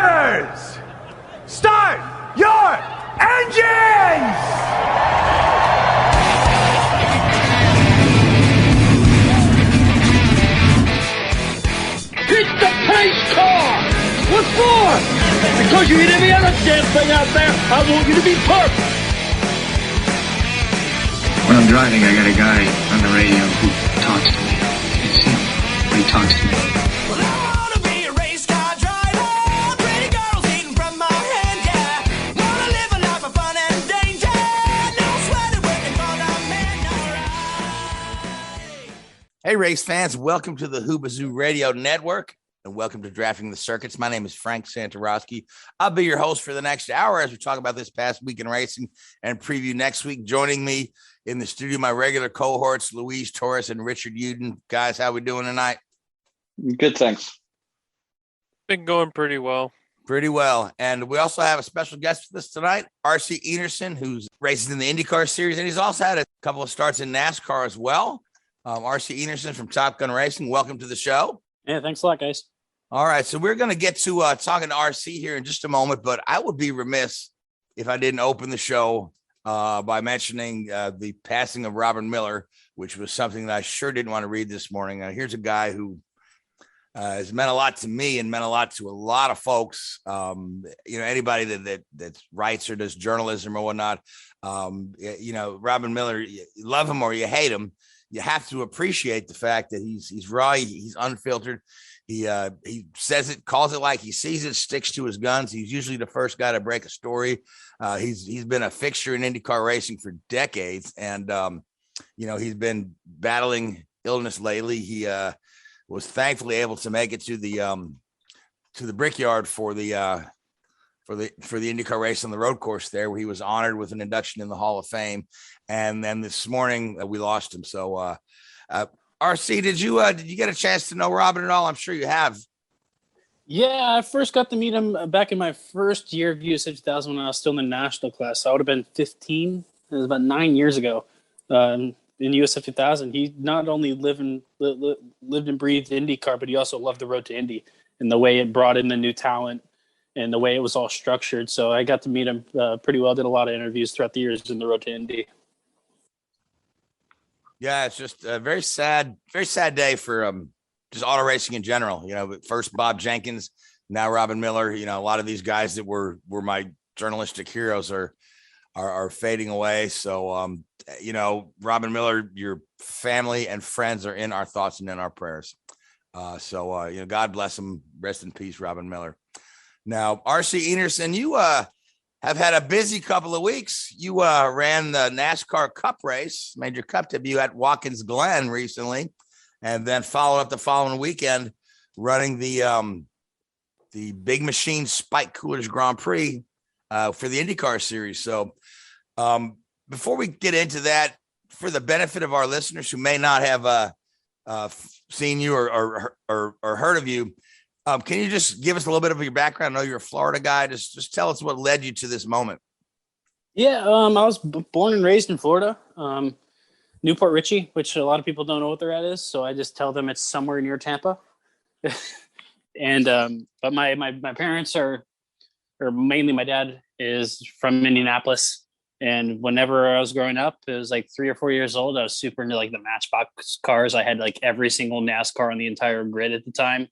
Drivers, start your engines! Hit the pace car! What for? Because you hit every other damn thing out there, I want you to be perfect! When I'm driving, I got a guy on the radio who talks to me. It's him, but he talks to me. Well, I wanna be a race car driver, pretty girls eating from my hand, yeah. Wanna live a life of fun and danger, no sweating working for the man, alright. Hey, race fans, welcome to the Hoobazoo Radio Network and welcome to Drafting the Circuits. My name is Frank Santoroski. I'll be your host for the next hour as we talk about this past week in racing and preview next week. Joining me in the studio, my regular cohorts, Luis Torres and Richard Youden. Guys, how we doing tonight? Good, thanks. Been going pretty well. Pretty well. And we also have a special guest with us tonight, RC Enerson, who's racing in the IndyCar series. And he's also had a couple of starts in NASCAR as well. RC Enerson from Top Gun Racing. Welcome to the show. Yeah, thanks a lot, guys. All right. So we're going to get to talking to RC here in just a moment, but I would be remiss if I didn't open the show by mentioning the passing of Robin Miller, which was something that I sure didn't want to read this morning. Here's a guy who has meant a lot to me and meant a lot to a lot of folks. Anybody that writes or does journalism or whatnot. Robin Miller, you love him or you hate him. You have to appreciate the fact that he's raw, he's unfiltered. He says it, calls it like he sees it, sticks to his guns. He's usually the first guy to break a story. He's been a fixture in IndyCar racing for decades, and he's been battling illness lately. He was thankfully able to make it to the Brickyard for the IndyCar race on the road course there, where he was honored with an induction in the Hall of Fame. And then this morning we lost him. So, RC, did you get a chance to know Robin at all? I'm sure you have. Yeah, I first got to meet him back in my first year of USF 2000 when I was still in the national class. So I would have been 15. It was about 9 years ago in USF 2000. He not only lived and breathed IndyCar, but he also loved the road to Indy and the way it brought in the new talent and the way it was all structured. So I got to meet him pretty well. Did a lot of interviews throughout the years in the road to Indy. Yeah, it's just a very sad day for just auto racing in general. First Bob Jenkins, now Robin Miller. A lot of these guys that were my journalistic heroes are fading away. So, Robin Miller, your family and friends are in our thoughts and in our prayers. God bless him. Rest in peace, Robin Miller. Now, RC Enerson, you have had a busy couple of weeks. You ran the NASCAR Cup race, made your Cup debut at Watkins Glen recently, and then followed up the following weekend running the Big Machine Spike Coolers Grand Prix for the IndyCar series. So before we get into that, for the benefit of our listeners who may not have seen you or heard of you, can you just give us a little bit of your background? I know you're a Florida guy. Just tell us what led you to this moment. Yeah, I was born and raised in Florida, Newport Richey, which a lot of people don't know what they're at is. So I just tell them it's somewhere near Tampa. And but my parents or mainly my dad is from Indianapolis. And whenever I was growing up, it was like 3 or 4 years old. I was super into like the Matchbox cars. I had like every single NASCAR on the entire grid at the time.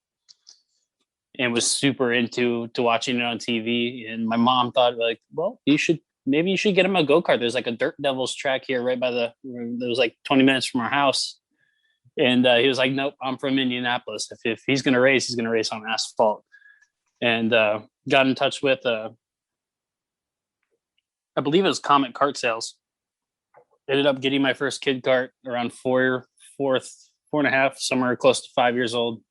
And was super into watching it on TV. And my mom thought like, well, maybe you should get him a go-kart. There's like a Dirt Devils track here right by there was like 20 minutes from our house. And he was like, nope, I'm from Indianapolis. If he's going to race, he's going to race on asphalt. And got in touch with, I believe it was Comet Kart Sales. Ended up getting my first kid kart around 4.5, somewhere close to 5 years old.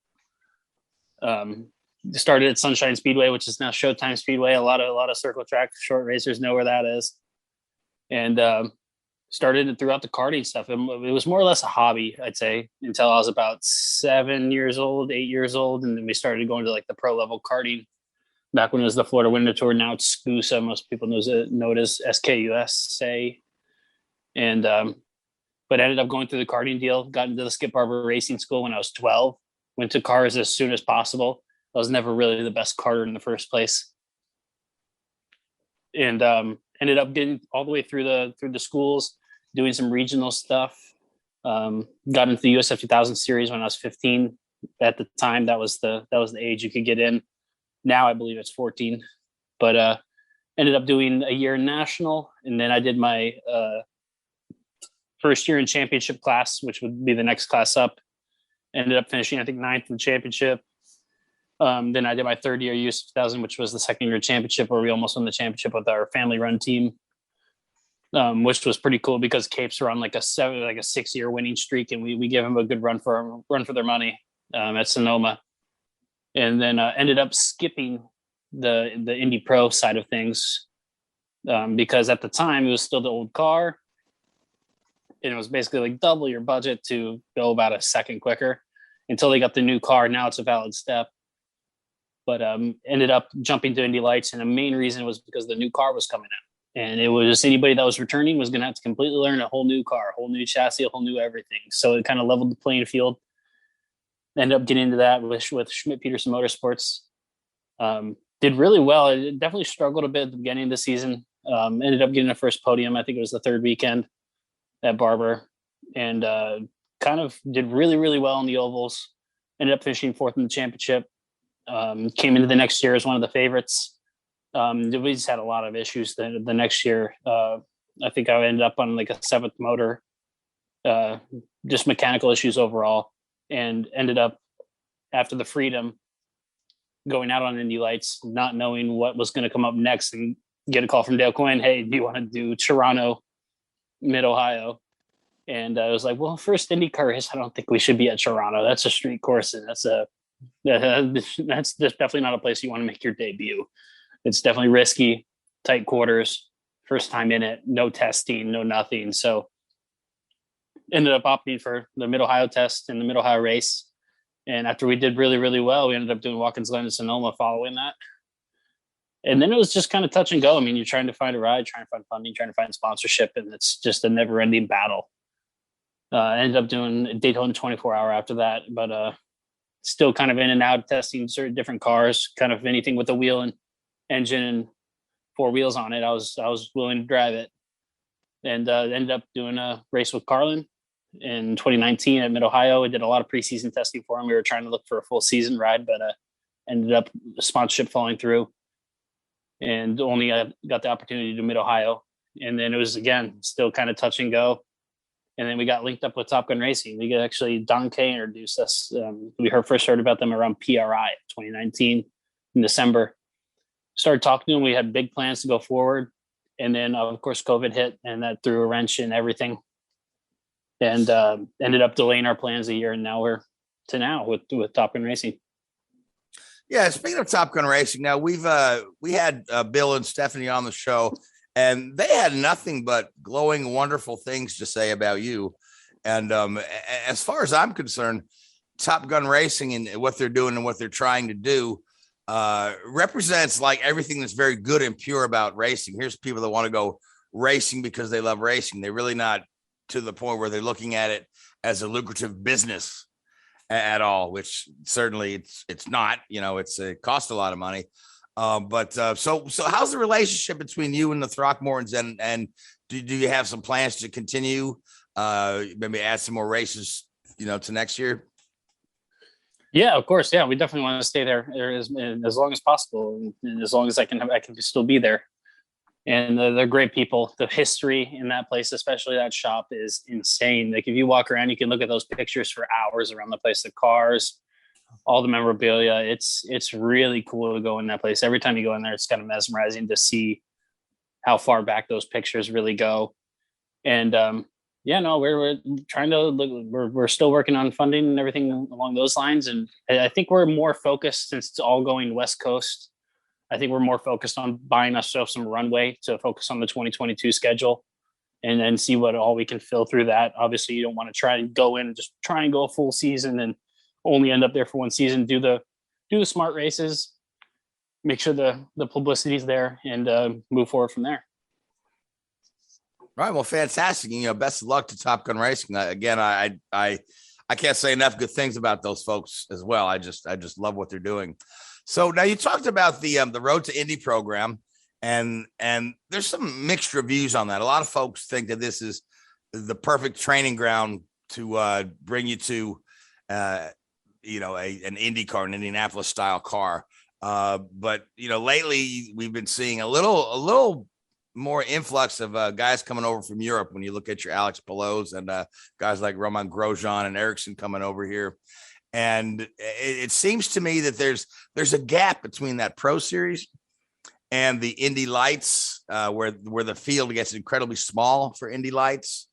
Started at Sunshine Speedway, which is now Showtime Speedway. A lot of circle track short racers know where that is. And started it throughout the karting stuff. It was more or less a hobby, I'd say, until I was about 7 years old, 8 years old. And then we started going to like the pro level karting back when it was the Florida Winter Tour. Now it's SCUSA. Most people know it as SKUSA. And, but ended up going through the karting deal, got into the Skip Barber Racing School when I was 12, went to cars as soon as possible. I was never really the best karter in the first place. And ended up getting all the way through the schools, doing some regional stuff. Got into the USF 2000 series when I was 15. At the time, that was the age you could get in. Now I believe it's 14. But ended up doing a year in national, and then I did my first year in championship class, which would be the next class up. Ended up finishing, I think, 9th in the championship. Then I did my third year USF 2000, which was the second year championship, where we almost won the championship with our family-run team, which was pretty cool because Capes were on like a 6-year winning streak, and we gave them a good run for their money at Sonoma, and then ended up skipping the Indy Pro side of things because at the time it was still the old car, and it was basically like double your budget to go about a second quicker until they got the new car. Now it's a valid step. But ended up jumping to Indy Lights, and the main reason was because the new car was coming out, and it was anybody that was returning was going to have to completely learn a whole new car, a whole new chassis, a whole new everything. So it kind of leveled the playing field. Ended up getting into that with Schmidt-Peterson Motorsports. Did really well. I definitely struggled a bit at the beginning of the season. Ended up getting a first podium. I think it was the third weekend at Barber, and kind of did really, really well in the ovals. Ended up finishing 4th in the championship. Came into the next year as one of the favorites. We just had a lot of issues the next year. I think I ended up on like a 7th motor, just mechanical issues overall, and ended up after the Freedom going out on Indy Lights, not knowing what was going to come up next, and get a call from Dale Quinn. Hey, do you want to do Toronto, Mid-Ohio? And I was like, well, first IndyCar race, I don't think we should be at Toronto. That's a street course, and that's definitely not a place you want to make your debut. It's definitely risky, tight quarters, first time in it, no testing, no nothing. So ended up opting for the Mid-Ohio test and the Mid-Ohio race. And after we did really, really well, we ended up doing Watkins Glen and Sonoma following that. And then it was just kind of touch and go. I mean, you're trying to find a ride, trying to find funding, trying to find sponsorship, and it's just a never ending battle. I ended up doing Daytona 24-hour after that, but still kind of in and out testing certain different cars, kind of anything with a wheel and engine and 4 wheels on it. I was willing to drive it, and ended up doing a race with Carlin in 2019 at Mid-Ohio. We did a lot of preseason testing for him. We were trying to look for a full season ride, but ended up sponsorship falling through, and only got the opportunity to do Mid-Ohio. And then it was, again, still kind of touch and go. And then we got linked up with Top Gun Racing. We got actually Don Kay introduced us. We first heard about them around PRI 2019 in December. Started talking to them. We had big plans to go forward. And then, of course, COVID hit, and that threw a wrench in everything. And ended up delaying our plans a year. And now we're to now with Top Gun Racing. Yeah, speaking of Top Gun Racing, now we had Bill and Stephanie on the show, and they had nothing but glowing, wonderful things to say about you. And as far as I'm concerned, Top Gun Racing and what they're doing and what they're trying to do represents like everything that's very good and pure about racing. Here's people that want to go racing because they love racing. They're really not to the point where they're looking at it as a lucrative business at all, which certainly it's not. You know, it costs a lot of money. So how's the relationship between you and the Throckmortons, and do you have some plans to continue, maybe add some more races, to next year? Yeah, of course. Yeah, we definitely want to stay there as long as possible, and as long as I can still be there. And they're great people. The history in that place, especially that shop, is insane. Like if you walk around, you can look at those pictures for hours around the place, the cars, all the memorabilia. It's really cool to go in that place. Every time you go in there, it's kind of mesmerizing to see how far back those pictures really go. And we're trying to look. We're still working on funding and everything along those lines. And I think we're more focused, since it's all going West Coast. I think we're more focused on buying ourselves some runway to focus on the 2022 schedule, and then see what all we can fill through that. Obviously, you don't want to try and go in and just try and go a full season and only end up there for one season. Do the smart races, make sure the publicity is there, and move forward from there. All right. Well, fantastic. Best of luck to Top Gun Racing. Again, I I can't say enough good things about those folks as well. I just love what they're doing. So now you talked about the Road to Indy program, and there's some mixed reviews on that. A lot of folks think that this is the perfect training ground to bring you to an IndyCar, an Indianapolis style car. But lately we've been seeing a little more influx of guys coming over from Europe. When you look at your Alex Palou's and guys like Roman Grosjean and Ericsson coming over here, and it seems to me that there's a gap between that Pro Series and the Indy Lights, where the field gets incredibly small for Indy Lights.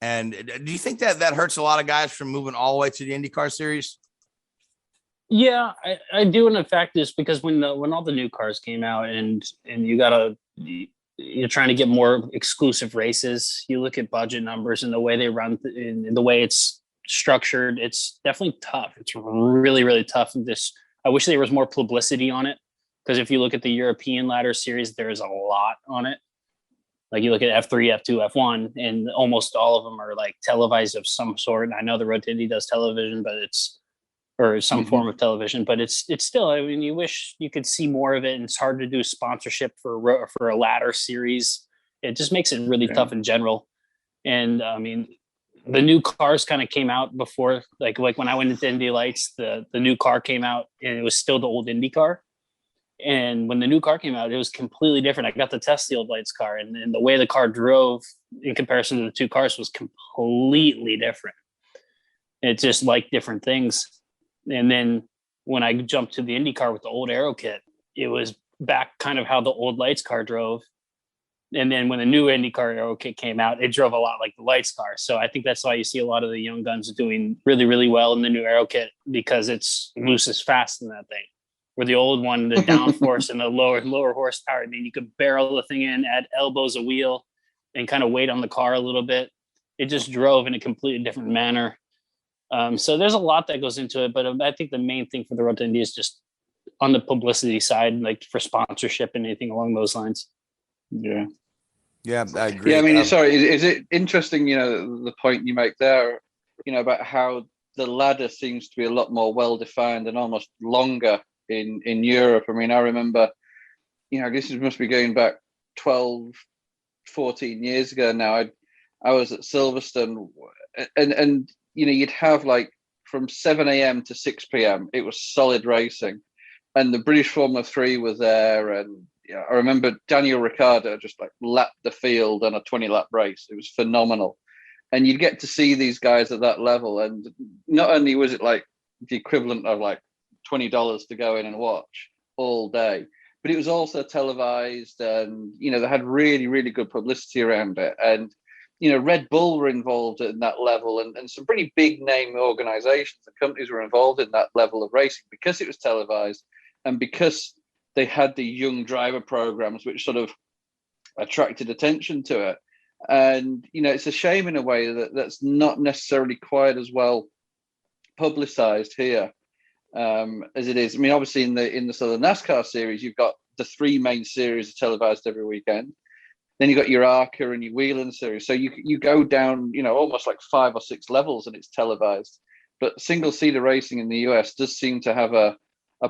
And do you think that hurts a lot of guys from moving all the way to the IndyCar Series? Yeah, I do. And in fact, is because when all the new cars came out, and you're trying to get more exclusive races, you look at budget numbers and the way they run and the way it's structured, it's definitely tough. It's really, really tough. And I wish there was more publicity on it, because if you look at the European ladder series, there's a lot on it. Like you look at F3, F2, F1, and almost all of them are like televised of some sort. And I know the Road to Indy does television, or some form of television, but it's still, I mean, you wish you could see more of it, and it's hard to do sponsorship for a ladder series. It just makes it really tough in general. And I mean, the new cars kind of came out before, like when I went into Indy Lights, the new car came out and it was still the old Indy car. And when the new car came out, it was completely different. I got to test the old Lights car, and the way the car drove in comparison to the two cars was completely different. It just like different things. And then when I jumped to the Indy car with the old Aero kit, it was back kind of how the old Lights car drove. And then when the new IndyCar Aero kit came out, it drove a lot like the Lights car. So I think that's why you see a lot of the young guns doing really, really well in the new Aero kit, because it's loose as fast in that thing. Where the old one, the downforce and the lower horsepower, I mean, you could barrel the thing in, add elbows a wheel, and kind of weight on the car a little bit. It just drove in a completely different manner. So there's a lot that goes into it, but I think the main thing for the Road to Indy is just on the publicity side, like for sponsorship and anything along those lines. Yeah. Yeah, I agree. Yeah, I mean, sorry, is it interesting, the point you make there, about how the ladder seems to be a lot more well-defined and almost longer in Europe. I mean, I remember, this must be going back 12, 14 years ago now. I was at Silverstone, and you'd have like from 7 a.m. to 6 p.m. It was solid racing, and the British Formula 3 was there. And I remember Daniel Ricciardo just like lapped the field on a 20-lap race. It was phenomenal. And you'd get to see these guys at that level. And not only was it like the equivalent of like $20 to go in and watch all day, but it was also televised, and, they had really, really good publicity around it. And, Red Bull were involved at that level, and some pretty big name organizations and companies were involved in that level of racing, because it was televised and because they had the young driver programs, which sort of attracted attention to it. And, it's a shame in a way that that's not necessarily quite as well publicized here as it is. I mean, obviously in the sort of NASCAR series, you've got the three main series televised every weekend. Then you've got your ARCA and your Whelen series. So you go down, almost like 5 or 6 levels, and it's televised. But single-seater racing in the US does seem to have a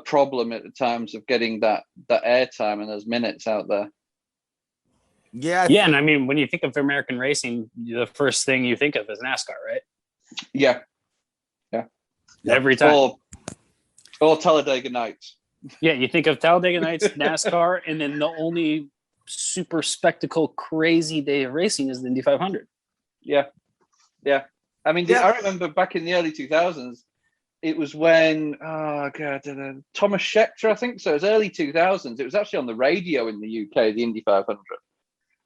problem at the times of getting that airtime and those minutes out there. Yeah. Yeah, and I mean, when you think of American racing, the first thing you think of is NASCAR, right? Yeah. Every time. Or Talladega Nights. Yeah, you think of Talladega Nights, NASCAR, and then the only super spectacle, crazy day of racing is the Indy 500. Yeah. I mean, I remember back in the early 2000s, it was when, Thomas Scheckter, I think so. It was early 2000s. It was actually on the radio in the UK, the Indy 500.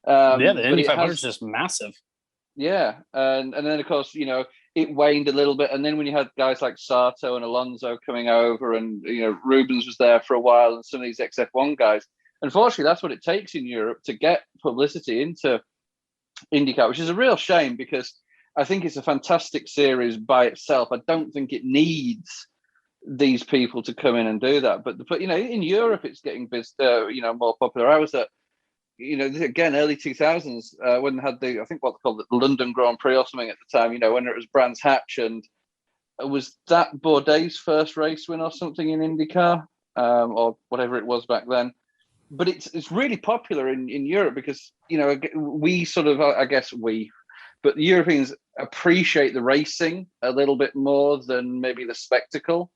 The Indy 500 is just massive. Yeah, and then, of course, it waned a little bit. And then when you had guys like Sato and Alonso coming over, and, Rubens was there for a while, and some of these XF1 guys, unfortunately, that's what it takes in Europe to get publicity into IndyCar, which is a real shame, because I think it's a fantastic series by itself. I don't think it needs these people to come in and do that. But in Europe, it's getting more popular. I was at, again, early 2000s when they had I think what they called the London Grand Prix or something at the time. When it was Brands Hatch and was that Bourdais' first race win or something in IndyCar, or whatever it was back then. But it's really popular in Europe because, you know, we sort of, I guess but the Europeans appreciate the racing a little bit more than maybe the spectacle,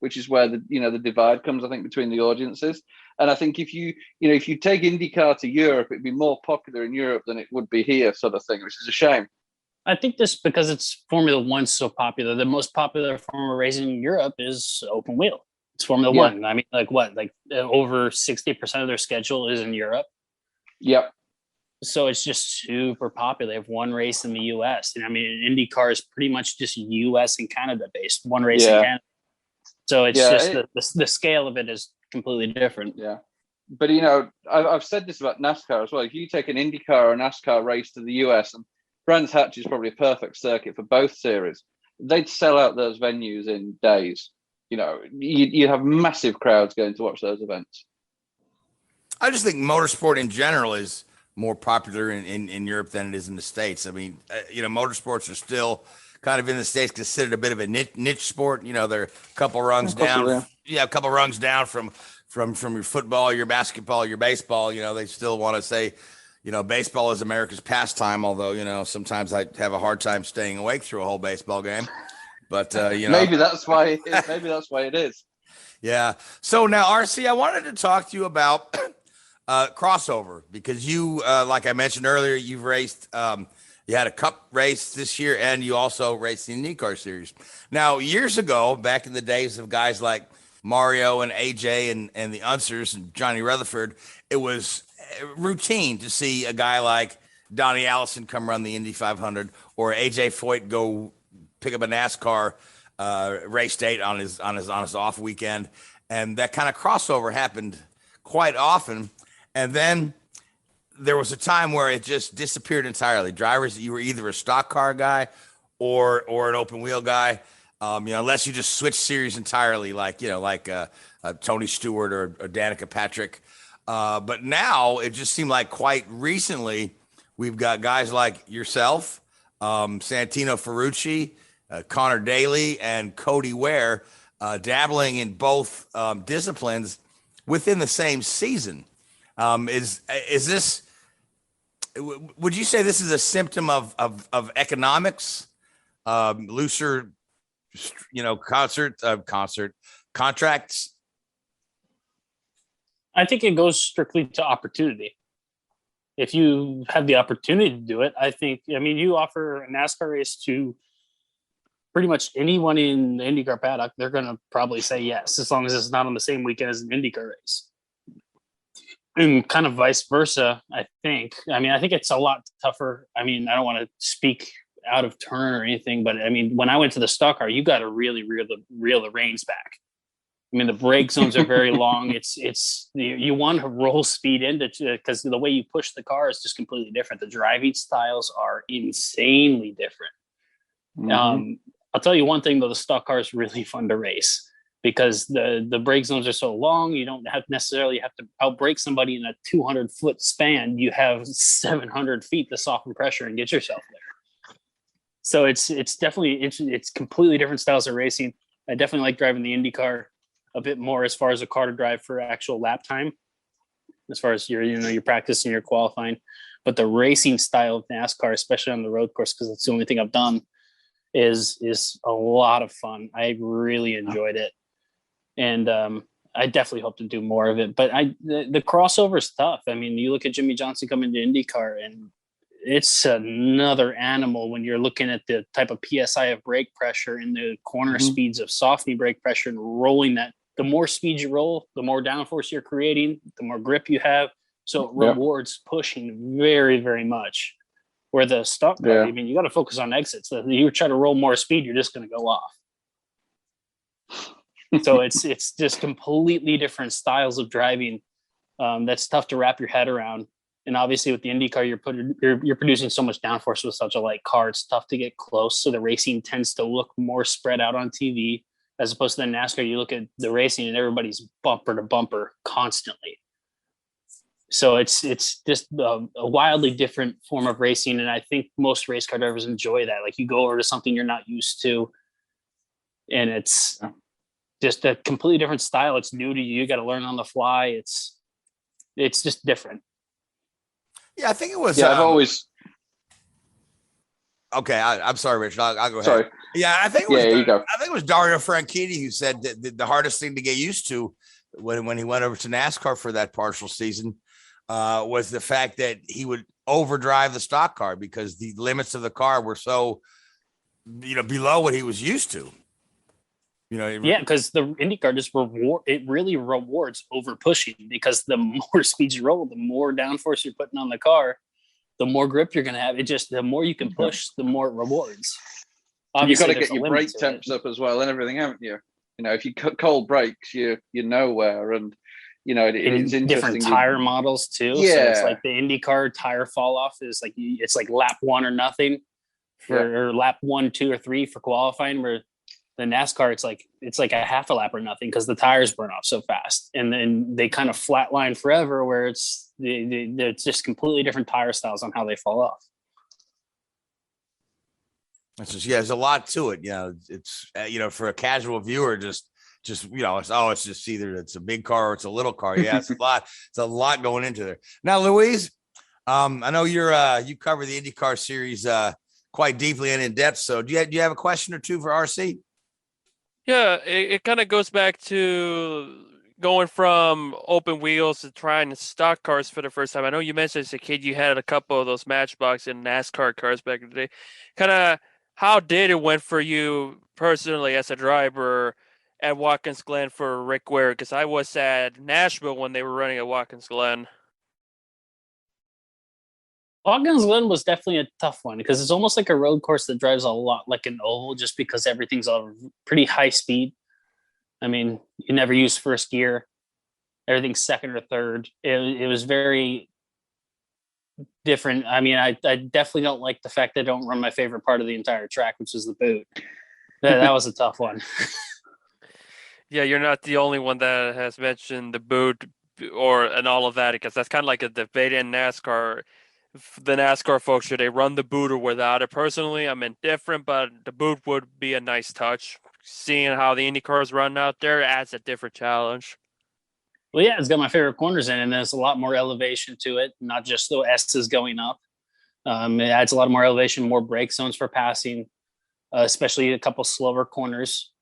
which is where the divide comes, I think, between the audiences. And I think if you take IndyCar to Europe, it'd be more popular in Europe than it would be here, sort of thing, which is a shame. I think this because it's Formula One so popular. The most popular form of racing in Europe is open wheel. It's Formula One. I mean, over 60% of their schedule is in Europe. Yep. So it's just super popular. They have one race in the U.S. And I mean, IndyCar is pretty much just U.S. and Canada based. One race in Canada. So it's the scale of it is completely different. Yeah. But, you know, I've said this about NASCAR as well. If you take an IndyCar or a NASCAR race to the US, and Brands Hatch is probably a perfect circuit for both series, they'd sell out those venues in days. You know, you'd have massive crowds going to watch those events. I just think motorsport in general is more popular in Europe than it is in the States. I mean, you know, motorsports are still kind of in the States considered a bit of a niche sport. You know, they're a couple rungs down. Yeah, a couple rungs down from your football, your basketball, your baseball. You know, they still want to say, you know, baseball is America's pastime, although, you know, sometimes I have a hard time staying awake through a whole baseball game. But, you know. Maybe that's why it is. Yeah. So now, RC, I wanted to talk to you about crossover because you, like I mentioned earlier, you've raced, you had a cup race this year and you also raced the IndyCar series. Now, years ago, back in the days of guys like Mario and AJ and the Unsers and Johnny Rutherford, it was routine to see a guy like Donnie Allison come run the Indy 500 or AJ Foyt go pick up a NASCAR race date on his off weekend. And that kind of crossover happened quite often. And then there was a time where it just disappeared entirely. Drivers, you were either a stock car guy or an open wheel guy. You know, unless you just switch series entirely, like, you know, like Tony Stewart or Danica Patrick. But now it just seemed like quite recently we've got guys like yourself, Santino Ferrucci, Connor Daly, and Cody Ware dabbling in both disciplines within the same season. Is this? Would you say this is a symptom of economics, looser, you know, contracts? I think it goes strictly to opportunity. If you have the opportunity to do it, I mean, you offer a NASCAR race to pretty much anyone in the IndyCar paddock, they're going to probably say yes, as long as it's not on the same weekend as an IndyCar race. And kind of vice versa, I think. I mean, I think it's a lot tougher. I mean, I don't want to speak out of turn or anything, but I mean, when I went to the stock car, you got to really reel the reins back. I mean, the brake zones are very long. You want to roll speed into because the way you push the car is just completely different. The driving styles are insanely different. Mm-hmm. I'll tell you one thing though, the stock car is really fun to race because the brake zones are so long. You don't necessarily have to outbrake somebody in a 200-foot span. You have 700 feet to soften pressure and get yourself there. So it's definitely it's completely different styles of racing. I definitely like driving the IndyCar a bit more as far as a car to drive for actual lap time, as far as your practice and your qualifying. But the racing style of NASCAR, especially on the road course, because it's the only thing I've done, is a lot of fun. I really enjoyed it, and I definitely hope to do more of it. But the crossover is tough. I mean, you look at Jimmy Johnson coming to IndyCar, and it's another animal when you're looking at the type of PSI of brake pressure and the corner speeds of softening brake pressure and rolling that. The more speed you roll, the more downforce you're creating, the more grip you have. So it rewards pushing very, very much. Where the stock car, I mean, you got to focus on exits. You try to roll more speed, you're just going to go off. So it's just completely different styles of driving. That's tough to wrap your head around. And obviously with the IndyCar, you're producing so much downforce with such a light car. It's tough to get close. So the racing tends to look more spread out on TV. As opposed to the NASCAR, you look at the racing and everybody's bumper to bumper constantly. So it's just a wildly different form of racing. And I think most race car drivers enjoy that. Like you go over to something you're not used to and it's just a completely different style. It's new to you. You got to learn on the fly. It's just different. Yeah, I think it was. Yeah, I've always. Okay, I'm sorry, Rich. I'll go ahead. Sorry. Yeah, I think it was. You go. I think it was Dario Franchitti who said that the hardest thing to get used to when he went over to NASCAR for that partial season was the fact that he would overdrive the stock car because the limits of the car were so, below what he was used to. Because the IndyCar just really rewards over pushing, because the more speeds you roll, the more downforce you're putting on the car, the more grip you're going to have. The more you can push, the more it rewards. Obviously, you've got to get your brake temps up as well and everything, haven't you? If you cut cold brakes, you're nowhere. And, it's interesting. Different tire models too. Yeah. So it's like the IndyCar tire fall off is like, it's like lap 1 or nothing or lap 1, 2, or 3 for qualifying, where the NASCAR, it's like a half a lap or nothing because the tires burn off so fast, and then they kind of flatline forever, where it's just completely different tire styles on how they fall off. It's just, there's a lot to it. It's for a casual viewer, it's just either it's a big car or it's a little car. Yeah, it's a lot. It's a lot going into there. Now, Louise, I know you cover the IndyCar series quite deeply and in depth. So do you have a question or two for RC? Yeah, it kind of goes back to going from open wheels to trying stock cars for the first time. I know you mentioned as a kid you had a couple of those Matchbox and NASCAR cars back in the day. Kind of how did it went for you personally as a driver at Watkins Glen for Rick Ware? Because I was at Nashville when they were running at Watkins Glen. Watkins Glen was definitely a tough one because it's almost like a road course that drives a lot like an oval, just because everything's all pretty high speed. I mean, you never use first gear. Everything's second or third. It was very different. I mean, I definitely don't like the fact that I don't run my favorite part of the entire track, which is the boot. That was a tough one. Yeah, you're not the only one that has mentioned the boot and all of that, because that's kind of like a debate in NASCAR. The NASCAR folks, should they run the boot or without it? Personally, I'm indifferent, but the boot would be a nice touch. Seeing how the Indy cars run out there adds a different challenge. Well, yeah, it's got my favorite corners in, and there's a lot more elevation to it, not just the S's going up. It adds a lot more elevation, more brake zones for passing, especially a couple slower corners.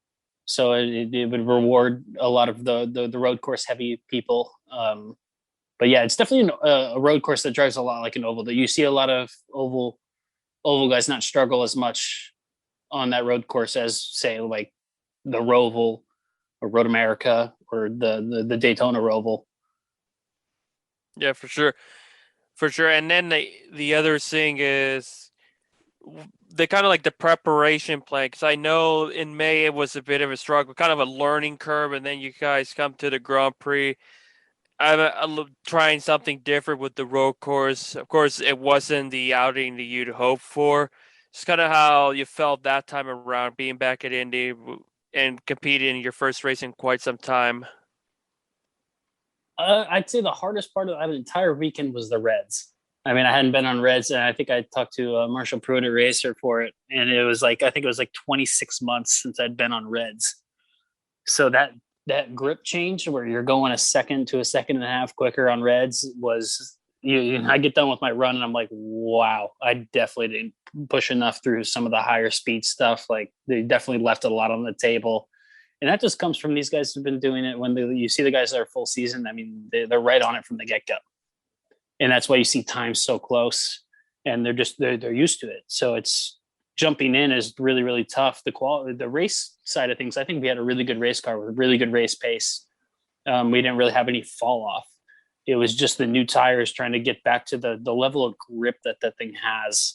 So it would reward a lot of the road course heavy people. But yeah, it's definitely a road course that drives a lot like an oval. That you see a lot of oval guys not struggle as much on that road course as, say, like the Roval or Road America or the Daytona Roval. Yeah, for sure. And then the other thing is the kind of like the preparation plan, because I know in May it was a bit of a struggle, kind of a learning curve, and then you guys come to the Grand Prix. I'm trying something different with the road course. Of course, it wasn't the outing that you'd hoped for. It's kind of how you felt that time around, being back at Indy and competing in your first race in quite some time. I'd say the hardest part of that entire weekend was the Reds. I mean, I hadn't been on Reds, and I think I talked to Marshall Pruitt at Racer for it, and it was like, I think it was like 26 months since I'd been on Reds. So that grip change where you're going a second to a second and a half quicker on Reds was, I get done with my run and I'm like, wow, I definitely didn't push enough through some of the higher speed stuff. Like, they definitely left a lot on the table. And that just comes from these guys who've been doing it. When you see the guys that are full season, I mean, they're right on it from the get-go. And that's why you see time so close, and they're used to it. So it's, jumping in is really, really tough. The race side of things, I think we had a really good race car with a really good race pace. We didn't really have any fall off. It was just the new tires trying to get back to the level of grip that thing has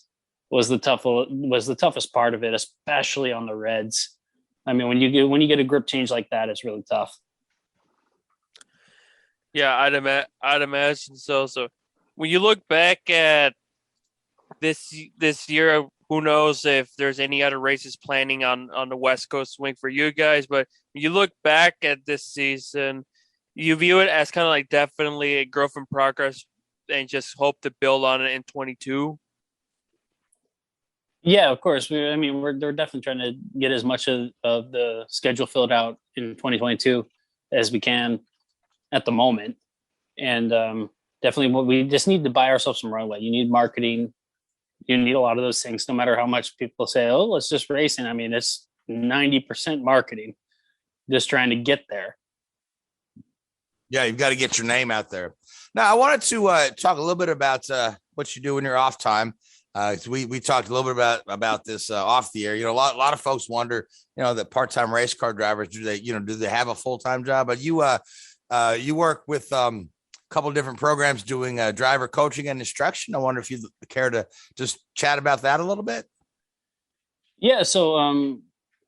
was the toughest part of it, especially on the Reds. I mean, when you get a grip change like that, it's really tough. Yeah, I'd imagine so. So when you look back at this year, who knows if there's any other races planning on the West Coast swing for you guys, but when you look back at this season, you view it as kind of like definitely a growth in progress and just hope to build on it in 22. Yeah, of course. We're definitely trying to get as much of the schedule filled out in 2022 as we can at the moment. And definitely we just need to buy ourselves some runway. You need marketing. You need a lot of those things, no matter how much people say, oh, let's just racing. I mean, it's 90% marketing, just trying to get there. Yeah, you've got to get your name out there. Now, I wanted to talk a little bit about what you do in your off time. We talked a little bit about this off the air. You know, a lot of folks wonder, you know, that part-time race car drivers, do they have a full-time job? But you work with a couple of different programs doing driver coaching and instruction. I wonder if you'd care to just chat about that a little bit. Yeah, so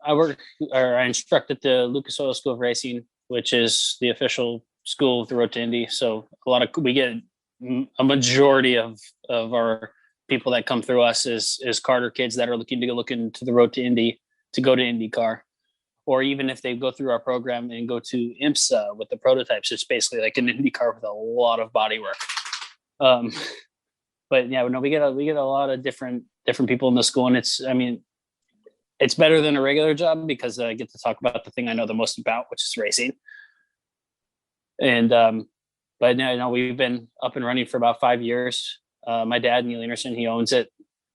I instruct at the Lucas Oil School of Racing, which is the official school of the Road to Indy. So we get a majority of our people that come through us is Carter kids that are looking to the Road to Indy to go to IndyCar, or even if they go through our program and go to IMSA with the prototypes, it's basically like an IndyCar with a lot of body work. But yeah, no, we get a lot of different people in the school, and it's better than a regular job because I get to talk about the thing I know the most about, which is racing. And but no, we've been up and running for about 5 years. My dad, Neil Enerson, he owns it.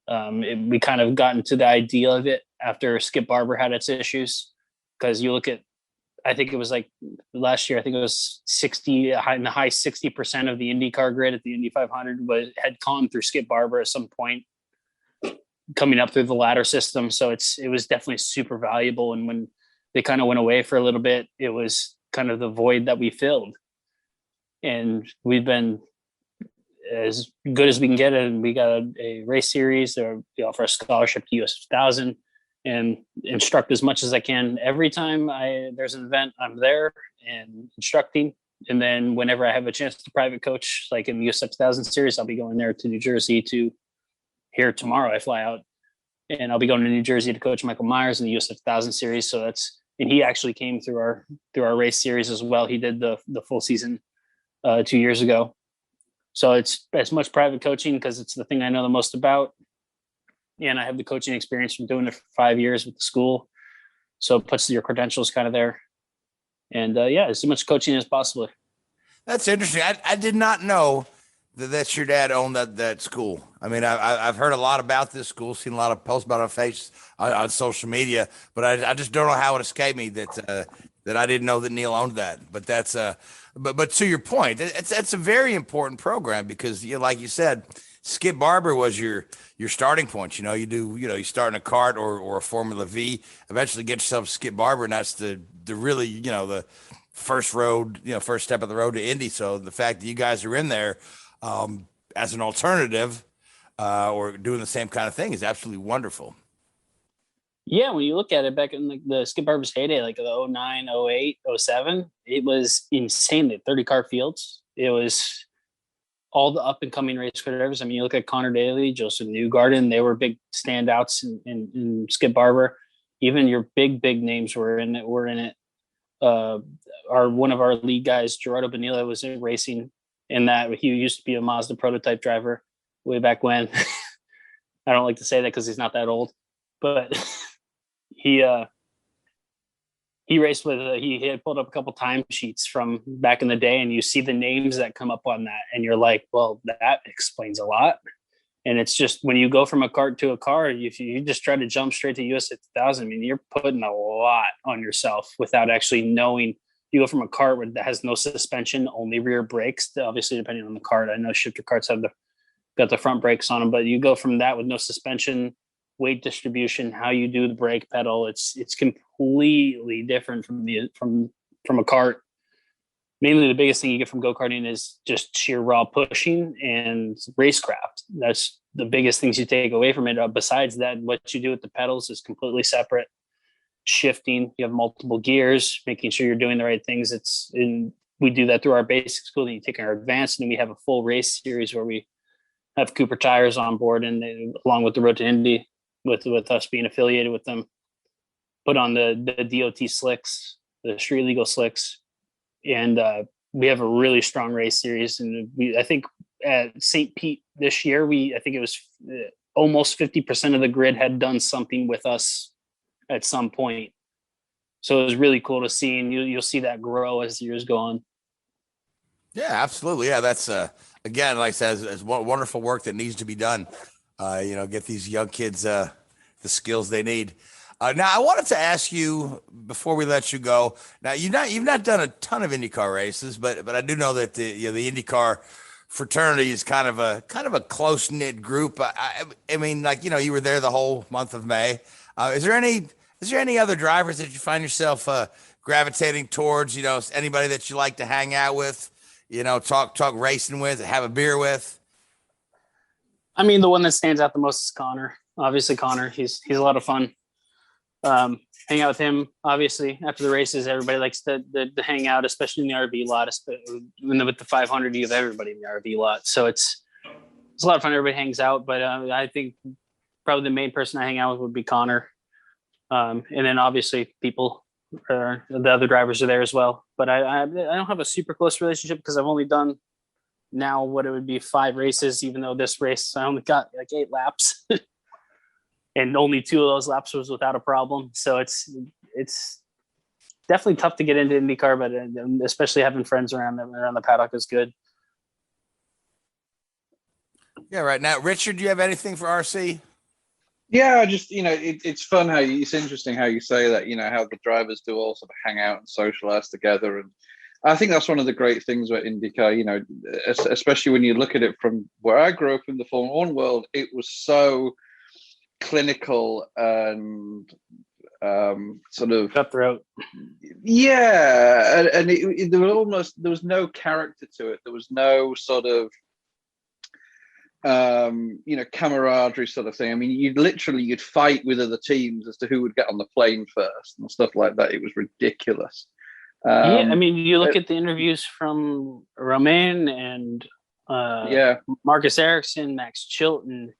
We kind of got into the idea of it after Skip Barber had its issues, because you look at, I think it was like last year, I think it was 60 in the high 60% of the IndyCar grid at the Indy 500 had gone through Skip Barber at some point, coming up through the ladder system. So it was definitely super valuable. And when they kind of went away for a little bit, it was kind of the void that we filled. And we've been as good as we can get. And we got a race series, or we offer a scholarship to US 1000 and instruct as much as I can. Every time there's an event, I'm there and instructing. And then whenever I have a chance to private coach, like in the US 1000 series, I'll be going there to New Jersey here tomorrow. I fly out and I'll be going to New Jersey to coach Michael Myers in the US 1000 series. So and he actually came through our race series as well. He did the full season 2 years ago. So it's as much private coaching because it's the thing I know the most about. And I have the coaching experience from doing it for 5 years with the school. So it puts your credentials kind of there. And as much coaching as possible. That's interesting. I did not know that's your dad owned that school. I mean, I've heard a lot about this school, seen a lot of posts about it on social media, but I just don't know how it escaped me that I didn't know that Neil owned that. But that's but to your point, that's a very important program because like you said, Skip Barber was your starting point. You start in a kart or a Formula V, eventually get yourself Skip Barber, and that's the really the first step of the road to Indy. So the fact that you guys are in there as an alternative or doing the same kind of thing is absolutely wonderful. Yeah, when you look at it back in the Skip Barber's heyday, like the 09, 08, 07, it was insane. They had 30 car fields. It was all the up and coming race car drivers. I mean, you look at Connor Daly, Joseph Newgarden, they were big standouts in Skip Barber. Even your big names were in it. One of our lead guys, Gerardo Bonilla, was in racing in that. He used to be a Mazda prototype driver way back when. I don't like to say that because he's not that old, but he raced with he had pulled up a couple time sheets from back in the day, and you see the names that come up on that, and you're like, well, that explains a lot. And it's just when you go from a kart to a car, if you just try to jump straight to US 1000, I mean, you're putting a lot on yourself without actually knowing. You go from a kart that has no suspension, only rear brakes, obviously depending on the kart. I know shifter karts got the front brakes on them, but you go from that with no suspension, weight distribution, how you do the brake pedal, it's completely different from a kart. Mainly the biggest thing you get from go-karting is just sheer raw pushing and racecraft. That's the biggest things you take away from it. Besides that, what you do with the pedals is completely separate. Shifting, you have multiple gears, making sure you're doing the right things. We do that through our basic school, then you take our advanced, and then we have a full race series where we have Cooper tires on board, and they, along with the Road to Indy, with us being affiliated with them, put on the DOT slicks, the street legal slicks. And we have a really strong race series. And I think at St. Pete this year, I think it was almost 50% of the grid had done something with us at some point. So it was really cool to see, and you'll see that grow as the years go on. Yeah, absolutely. Yeah, that's again, like I said, it's wonderful work that needs to be done. Get these young kids the skills they need. Now, I wanted to ask you before we let you go. Now, you've not done a ton of IndyCar races, but I do know that the IndyCar fraternity is kind of a close knit group. I mean, like, you were there the whole month of May. Is there any other drivers that you find yourself gravitating towards? Anybody that you like to hang out with? Talk racing with, have a beer with? I mean, the one that stands out the most is Connor. Obviously, Connor. He's a lot of fun. Hang out with him. Obviously, after the races, everybody likes to hang out, especially in the RV lot. With the 500, you have everybody in the RV lot, so it's a lot of fun. Everybody hangs out, but I think probably the main person I hang out with would be Connor, and then obviously people. The other drivers are there as well, but I don't have a super close relationship because I've only done now what it would be 5 races, even though this race I only got like 8 laps and only 2 of those laps was without a problem. So it's definitely tough to get into IndyCar, but especially having friends around the paddock is good. Yeah, right. Now, Richard, do you have anything for RC? Yeah, just, it's fun it's interesting how you say that, how the drivers do all sort of hang out and socialize together. And I think that's one of the great things about IndyCar, especially when you look at it from where I grew up in the Formula One world. It was so clinical and sort of cutthroat. Yeah. And there was no character to it. There was no sort of, camaraderie sort of thing. I mean, you'd fight with other teams as to who would get on the plane first and stuff like that. It was ridiculous. I mean, you look at the interviews from Romain and Marcus Ericsson, Max Chilton,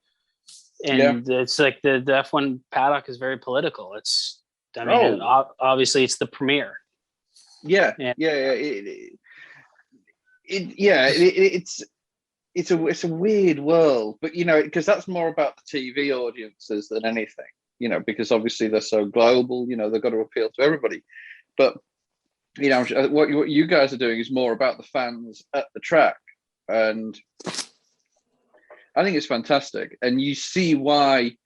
and it's like the F1 paddock is very political. Obviously it's the premier. It's a weird world, but because that's more about the TV audiences than anything, because obviously they're so global, they've got to appeal to everybody. But what you guys are doing is more about the fans at the track, and I think it's fantastic. And you see why,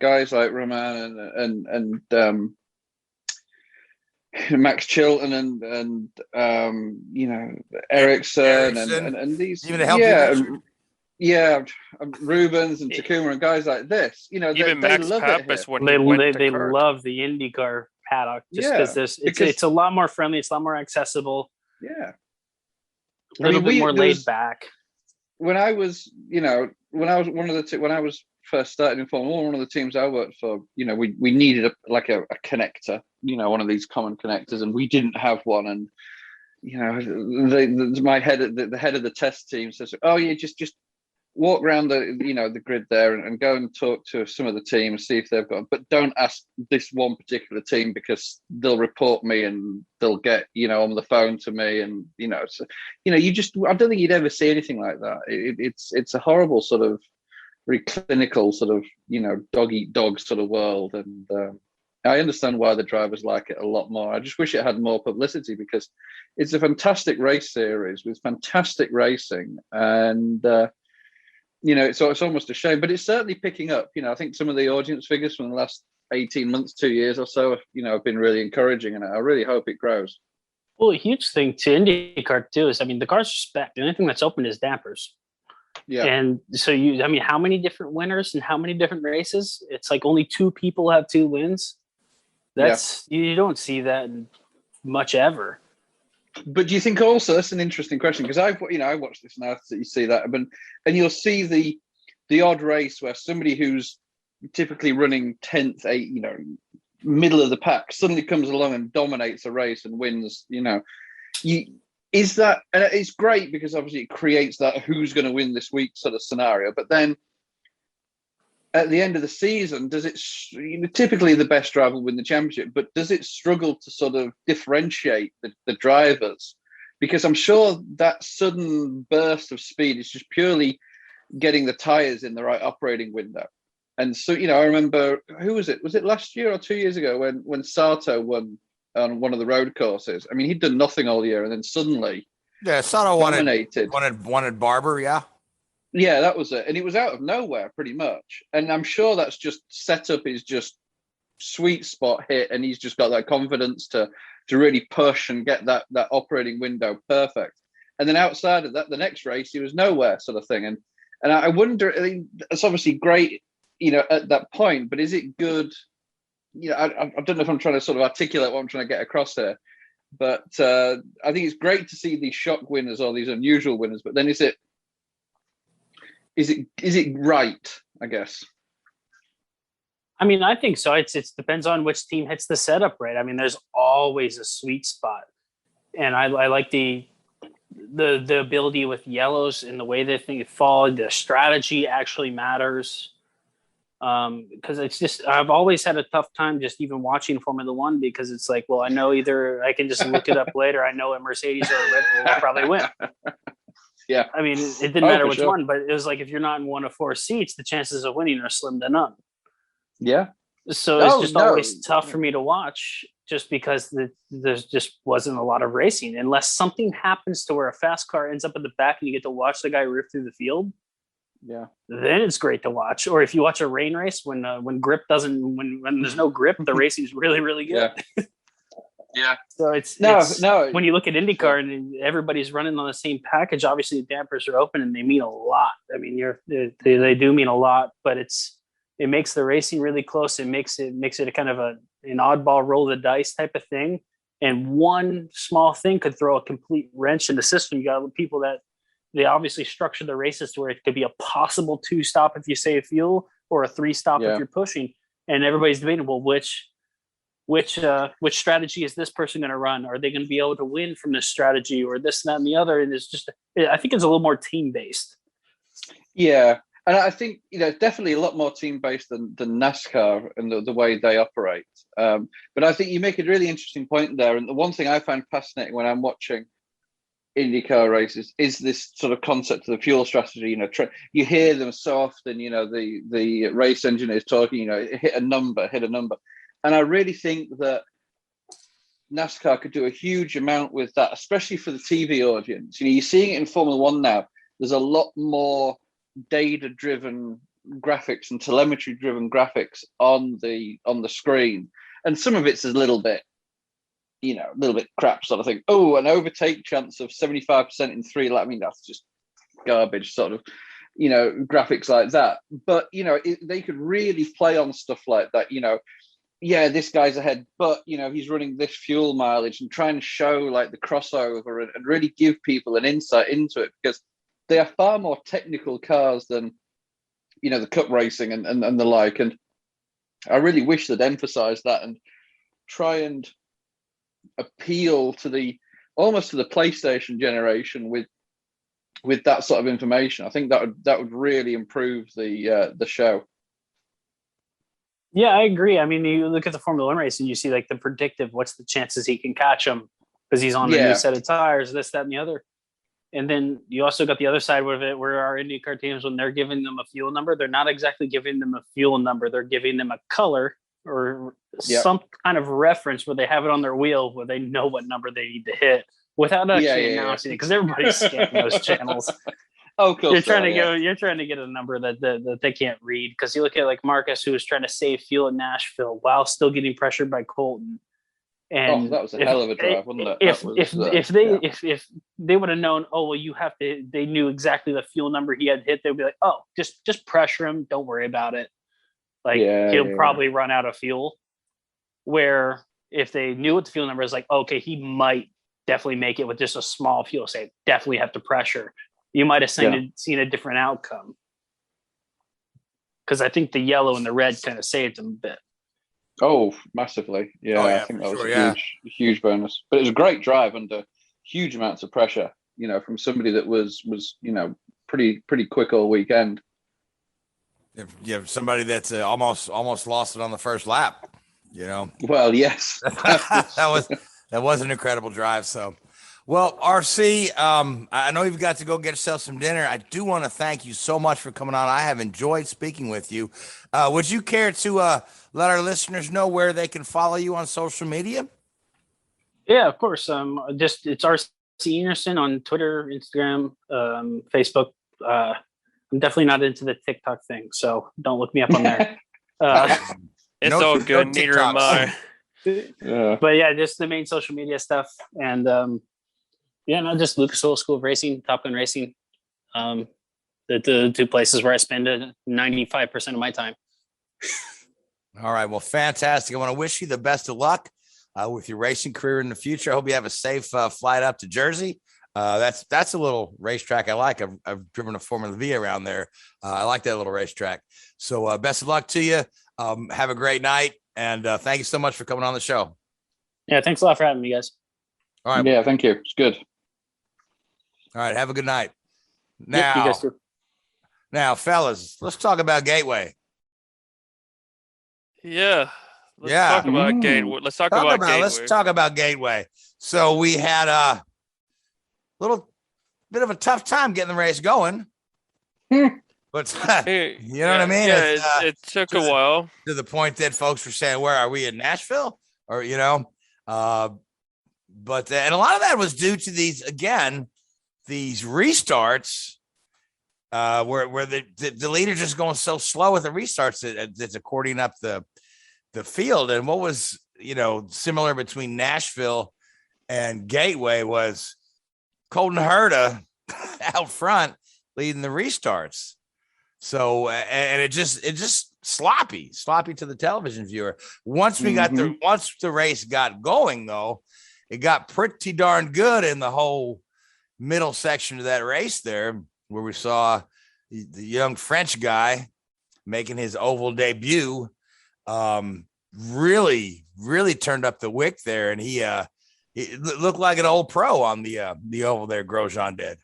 guys like Roman and Max Chilton and Ericsson and these, even to help Rubens and Takuma and guys like this, even Max Pappas when they love the IndyCar paddock just because it's a lot more friendly, it's a lot more accessible, a little bit more laid back. When I was first started in Formula One, one of the teams I worked for, we needed a connector, one of these common connectors, and we didn't have one. And the head of the test team says, "Oh yeah, just walk around the grid there and go and talk to some of the teams, see if they've got. But don't ask this one particular team because they'll report me and they'll get on the phone to me, and so you just I don't think you'd ever see anything like that. It's a horrible sort of." Very clinical sort of dog eat dog sort of world, and I understand why the drivers like it a lot more. I just wish it had more publicity because it's a fantastic race series with fantastic racing, and it's almost a shame, but it's certainly picking up. I think some of the audience figures from the last 18 months, 2 years or so, have been really encouraging, and I really hope it grows. Well, a huge thing to IndyCar too is, the cars are spec. The only thing that's open is dampers. Yeah. And so how many different winners and how many different races? It's like only 2 people have 2 wins. You don't see that much ever. But do you think also that's an interesting question? Because I watched this now that you see that, and you'll see the odd race where somebody who's typically running 10th, 8th, middle of the pack suddenly comes along and dominates a race and wins. Is that, and it's great because obviously it creates that who's going to win this week sort of scenario. But then at the end of the season, does it, typically the best driver will win the championship, but does it struggle to sort of differentiate the drivers? Because I'm sure that sudden burst of speed is just purely, getting the tires in the right operating window. And so, I remember, who was it? Was it last year or 2 years ago when Sato won on one of the road courses? I mean, he'd done nothing all year, and then suddenly, Sato dominated. wanted Barber, yeah. Yeah, that was it. And it was out of nowhere pretty much. And I'm sure that's just setup is just sweet spot hit, and he's just got that confidence to really push and get that operating window perfect. And then outside of that, the next race, he was nowhere, sort of thing. And I wonder, I mean, it's obviously great, at that point, but is it good? I don't know if I'm trying to sort of articulate what I'm trying to get across here, but I think it's great to see these shock winners or these unusual winners. But then is it right, I guess? I mean, I think so. It depends on which team hits the setup right. I mean, there's always a sweet spot, and I like the ability with yellows and the way they think fall. The strategy actually matters, because it's just, I've always had a tough time just even watching Formula One, because it's like, well, I know either I can just look it up later. I know a Mercedes or a Red Bull will probably win. Yeah. I mean, it didn't matter which one, but it was like, if you're not in one of four seats, the chances of winning are slim to none. Yeah. So it's just always tough for me to watch, just because there's just wasn't a lot of racing, unless something happens to where a fast car ends up in the back and you get to watch the guy rip through the field. Yeah. Then it's great to watch. Or if you watch a rain race, when grip doesn't, when there's no grip, the racing is really, really good. Yeah. Yeah. So it's no. When you look at IndyCar and everybody's running on the same package, obviously the dampers are open and they mean a lot. I mean, they do mean a lot, but it makes the racing really close. It makes it a kind of an oddball roll of the dice type of thing. And one small thing could throw a complete wrench in the system. You got people that they obviously structure the races to where it could be a possible 2-stop if you save fuel, or a 3-stop if you're pushing. And everybody's debating, well, which strategy is this person going to run? Are they going to be able to win from this strategy, or this, that, and the other? And it's just, I think it's a little more team based. Yeah. And I think, definitely a lot more team-based than NASCAR and the way they operate. But I think you make a really interesting point there. And the one thing I find fascinating when I'm watching IndyCar races is this sort of concept of the fuel strategy. You hear them so often, the race engineers talking, hit a number. And I really think that NASCAR could do a huge amount with that, especially for the TV audience. You're seeing it in Formula One now. There's a lot more data-driven graphics and telemetry-driven graphics on the screen, and some of it's a little bit crap sort of thing. Oh, an overtake chance of 75% in 3 laps. I mean, that's just garbage sort of, graphics like that. But they could really play on stuff like that. Yeah, this guy's ahead, but he's running this fuel mileage, and try and show like the crossover and really give people an insight into it, because they are far more technical cars than, the cup racing and the like. And I really wish they'd emphasize that and try and appeal to almost to the PlayStation generation with that sort of information. I think that would really improve the show. Yeah, I agree. I mean, you look at the Formula One race and you see like the predictive, what's the chances he can catch him because he's on a new set of tires, this, that, and the other. And then you also got the other side of it, where our IndyCar teams, when they're giving them a fuel number, they're not exactly giving them a fuel number. They're giving them a color or some kind of reference where they have it on their wheel where they know what number they need to hit without actually announcing it, because everybody's scanning those channels. Oh, cool. You're trying to get a number that they can't read, because you look at like Marcus, who was trying to save fuel at Nashville while still getting pressured by Colton. And that was a hell of a drive, wasn't it? If they would have known, they knew exactly the fuel number he had hit, they'd be like, oh, just pressure him, don't worry about it. Like he'll probably run out of fuel. Where if they knew what the fuel number is, like, okay, he might definitely make it with just a small fuel save. Definitely have to pressure. You might have seen a different outcome. Because I think the yellow and the red kind of saved them a bit. Oh, massively. Yeah, I think that was a huge bonus. But it was a great drive under huge amounts of pressure, from somebody that was pretty quick all weekend. You have somebody that's almost lost it on the first lap, Well, yes. that was an incredible drive. So, Well, RC, I know you've got to go get yourself some dinner. I do want to thank you so much for coming on. I have enjoyed speaking with you. Would you care to let our listeners know where they can follow you on social media? Yeah, of course. Just it's RC Enerson on Twitter, Instagram, Facebook. I'm definitely not into the TikTok thing, so don't look me up on there. It's all good. Neither am I. But yeah, just the main social media stuff, and just Lucas Oil School of Racing, Top Gun Racing. The two places where I spend 95% of my time. All right, well, fantastic. I want to wish you the best of luck with your racing career in the future. I hope you have a safe flight up to Jersey. That's a little racetrack I like. I've driven a Formula V around there. I like that little racetrack. So best of luck to you. Have a great night. And thank you so much for coming on the show. Yeah, thanks a lot for having me, guys. All right. Yeah, thank you. It's good. All right, have a good night. Yep, you guys too. Now, fellas, let's talk about Gateway. Yeah. Let's talk about Gateway. Let's talk about Gateway. Let's talk about Gateway. So we had a little bit of a tough time getting the race going. But you know what I mean? Yeah, it took a while. To the point that folks were saying, where are we in Nashville? Or, but and a lot of that was due to these restarts where the leader just going so slow with the restarts that's according up the field. And what was, similar between Nashville and Gateway was Colton Herta out front leading the restarts. So, and it just sloppy to the television viewer. Once the race got going though, it got pretty darn good in the whole middle section of that race there, where we saw the young French guy making his oval debut. Really turned up the wick there, and he looked like an old pro on the oval there. Grosjean did.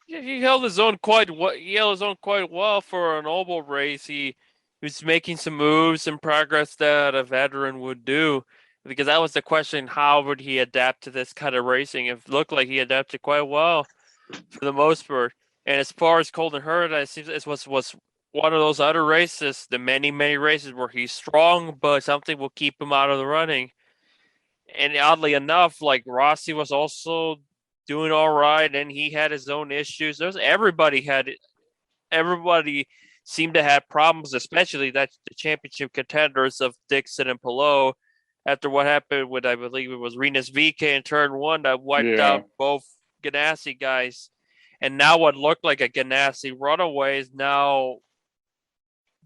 Yeah, he held his own quite well for an oval race. He was making some moves and progress that a veteran would do, because that was the question: how would he adapt to this kind of racing? It looked like he adapted quite well for the most part. And as far as Colton Herta, it seems it was one of those other races, the many races where he's strong, but something will keep him out of the running. And oddly enough, like Rossi was also doing all right, and he had his own issues. Everybody seemed to have problems, especially the championship contenders of Dixon and Palou, after what happened with, I believe it was Rinus VeeKay in turn one that wiped out both Ganassi guys. And now what looked like a Ganassi runaway is now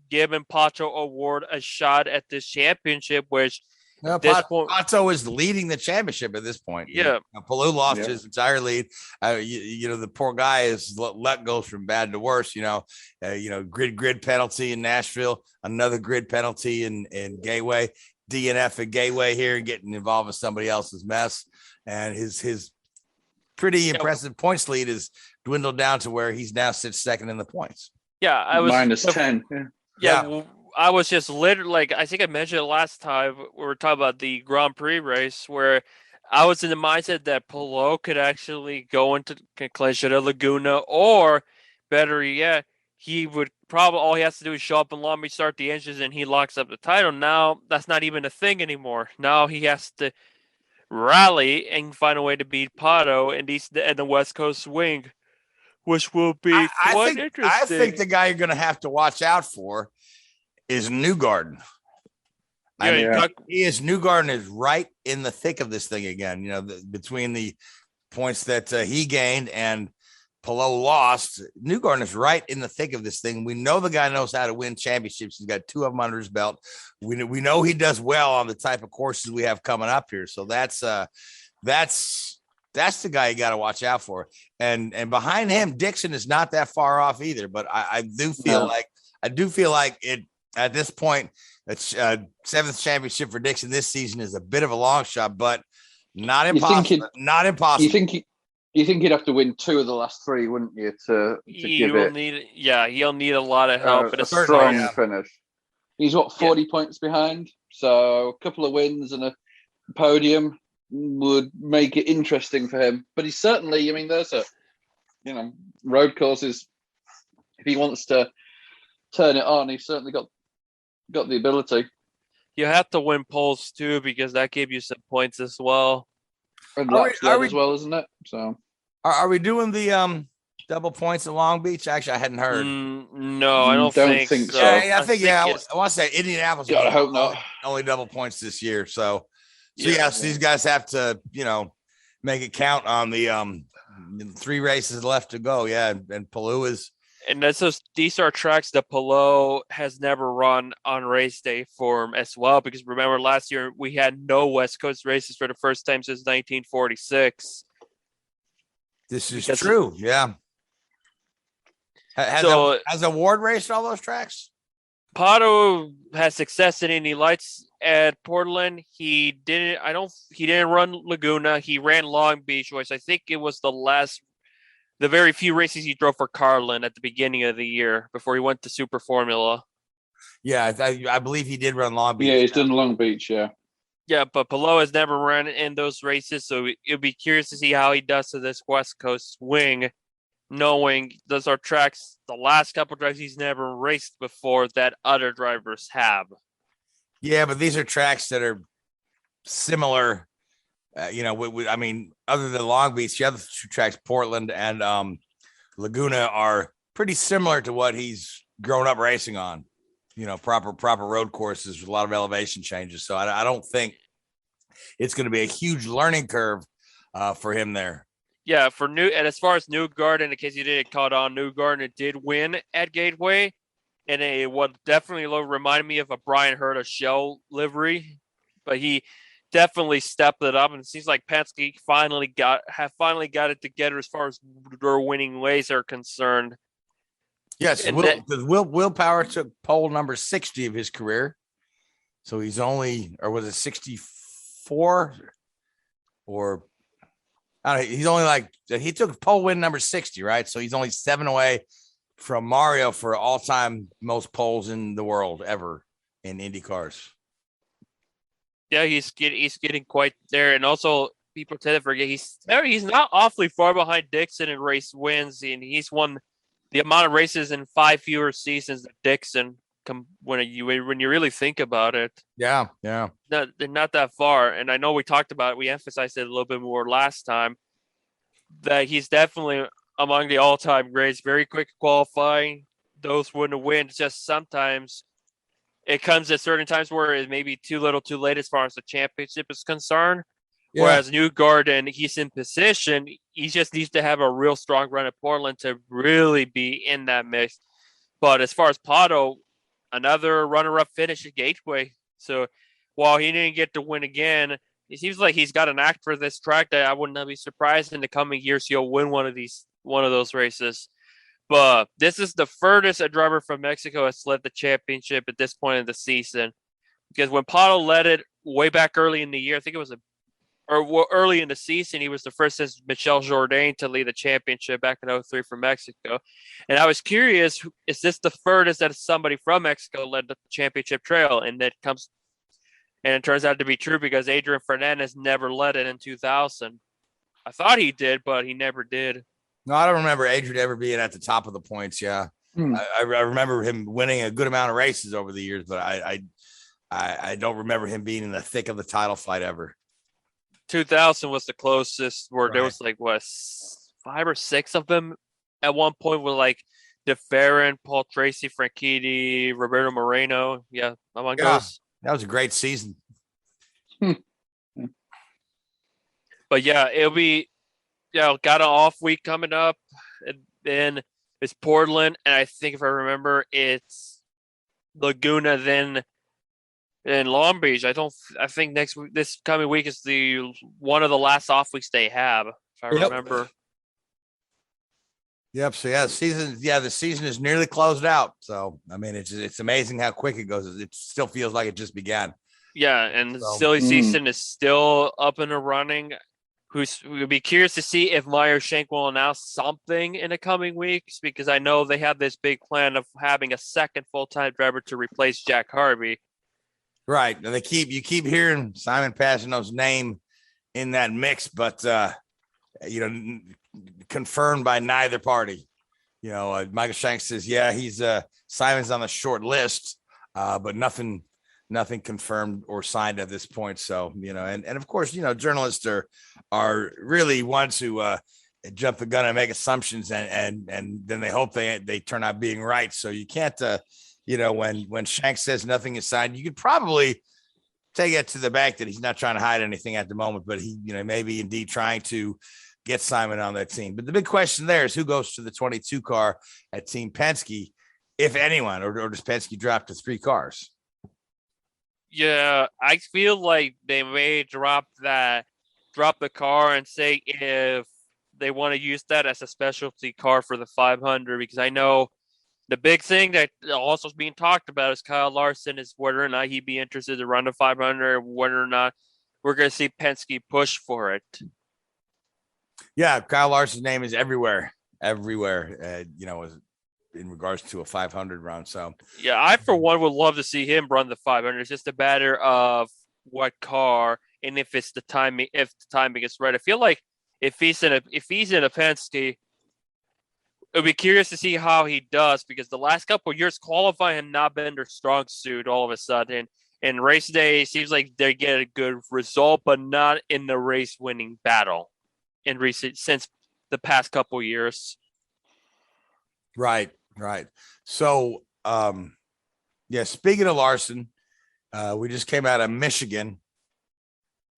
giving Pato O'Ward a shot at this championship, which Pato is leading the championship at this point. Yeah. Palou lost his entire lead. The poor guy is let go from bad to worse. Grid penalty in Nashville, another grid penalty in Gateway, DNF at Gateway here, getting involved with somebody else's mess, and his pretty impressive points lead is dwindled down to where he's now sits second in the points. Yeah, I was -10. Yeah. I was just literally, I think I mentioned it last time we were talking about the Grand Prix race, where I was in the mindset that Palou could actually go into Conclusion of Laguna, or better yet, he would probably, all he has to do is show up and let me start the engines and he locks up the title. Now that's not even a thing anymore. Now he has to rally and find a way to beat Pato and the West Coast wing, which will be quite interesting. I think the guy you're going to have to watch out for is Newgarden. Newgarden is right in the thick of this thing again. Between the points that he gained and Palou lost, Newgarden is right in the thick of this thing. We know the guy knows how to win championships. He's got 2 of them under his belt. We know he does well on the type of courses we have coming up here. So that's the guy you got to watch out for. And behind him, Dixon is not that far off either. But I do feel like it at this point. It's 7th championship for Dixon this season is a bit of a long shot, but not impossible. Not impossible. You think he'd have to win 2 of the last 3, wouldn't you? He'll need a lot of help. A strong finish. He's 40 points behind, so a couple of wins and a podium. would make it interesting for him. But he's certainly, I mean, there's road courses. If he wants to turn it on, he's certainly got the ability. You have to win poles too, because that gave you some points as well. And laps led as well, isn't it? So are we doing the double points at Long Beach? Actually, I hadn't heard. No, I don't think so. Yeah, I want to say Indianapolis. God, I hope not. Only double points this year. So these guys have to, make it count on the 3 races left to go. Yeah, and Palou is. And these are tracks that Palou has never run on race day for him as well. Because remember, last year we had no West Coast races for the first time since 1946. This is true. Yeah. Has Award raced all those tracks? Pato has success in Indy Lights at Portland. He didn't run Laguna. He ran Long Beach, which I think it was the very few races he drove for Carlin at the beginning of the year before he went to Super Formula. Yeah, I believe he did run Long Beach. Yeah, he's done Long Beach, yeah. Yeah, but Palou has never run in those races, so it'll be curious to see how he does to this West Coast swing, knowing those are tracks, the last couple of drives he's never raced before that other drivers have. Yeah, but these are tracks that are similar. I mean, other than Long Beach, the other 2 tracks, Portland and Laguna, are pretty similar to what he's grown up racing on. Proper road courses with a lot of elevation changes. So I don't think it's going to be a huge learning curve for him there. Yeah, and as far as Newgarden, in case you didn't caught on, Newgarden did win at Gateway, and it would definitely remind me of a Brian Hurta shell livery, but he definitely stepped it up, and it seems like Penske finally got it together as far as their winning ways are concerned. Yes, Will Power took pole number 60 of his career, so he's only, or was it 64? Or he's only he took pole win number 60, right? So he's only 7 away from Mario for all-time most poles in the world ever in Indy cars. Yeah, he's getting quite there, and also people tend to forget he's not awfully far behind Dixon in race wins, and he's won the amount of races in 5 fewer seasons than Dixon. When you really think about it, yeah, they're not that far. And I know we talked about it, we emphasized it a little bit more last time, that he's definitely among the all-time greats. Very quick qualifying, those wouldn't win. Just sometimes it comes at certain times where it may be too little, too late as far as the championship is concerned. Yeah. Whereas Newgarden, he's in position. He just needs to have a real strong run at Portland to really be in that mix. But as far as Pato, another runner-up finish at Gateway. So while he didn't get to win again, it seems like he's got an act for this track that I would not be surprised in the coming years he'll win one of those races. But this is the furthest a driver from Mexico has led the championship at this point in the season. Because when Pato led it way back early in the year, I think it was early in the season, he was the first since Michel Jourdain to lead the championship back in 2003 for Mexico. And I was curious, is this the furthest that somebody from Mexico led the championship trail? And it turns out to be true, because Adrian Fernandez never led it in 2000. I thought he did, but he never did. No, I don't remember Adrian ever being at the top of the points. Yeah. I remember him winning a good amount of races over the years, but I don't remember him being in the thick of the title fight ever. 2000 was the closest, where there was 5 or 6 of them at one point, with DeFerrin, Paul Tracy, Franchitti, Roberto Moreno. Yeah, among those. That was a great season. But yeah, it'll be, got an off week coming up, and then it's Portland, and I think if I remember, it's Laguna, then in Long Beach. I think this coming week is one of the last off weeks they have, if I remember. Yep. So the season is nearly closed out. So I mean, it's amazing how quick it goes. It still feels like it just began. Yeah, and the silly season is still up and running. We'll be curious to see if Meyer Shank will announce something in the coming weeks, because I know they have this big plan of having a second full-time driver to replace Jack Harvey. Right. And you keep hearing Simon Pagenaud's name in that mix, but confirmed by neither party. Michael Shanks says, yeah, he's Simon's on the short list, but nothing confirmed or signed at this point. So, and of course, journalists are really ones who jump the gun and make assumptions, and then they hope they turn out being right. So you can't, when Shanks says nothing is signed, you could probably take it to the bank that he's not trying to hide anything at the moment, but he, maybe indeed trying to get Simon on that team. But the big question there is who goes to the 22 car at Team Penske, if anyone, or does Penske drop to 3 cars? Yeah, I feel like they may drop the car and say if they want to use that as a specialty car for the 500, because I know the big thing that also is being talked about is Kyle Larson, is whether or not he'd be interested to run the 500, whether or not we're going to see Penske push for it. Yeah, Kyle Larson's name is everywhere, in regards to a 500 run. So yeah, I for one would love to see him run the 500. It's just a matter of what car and if the timing is right. I feel like if he's in a Penske, it'll be curious to see how he does, because the last couple of years qualifying had not been their strong suit all of a sudden. And race day seems like they get a good result, but not in the race winning battle since the past couple of years. Right. So, speaking of Larson, we just came out of Michigan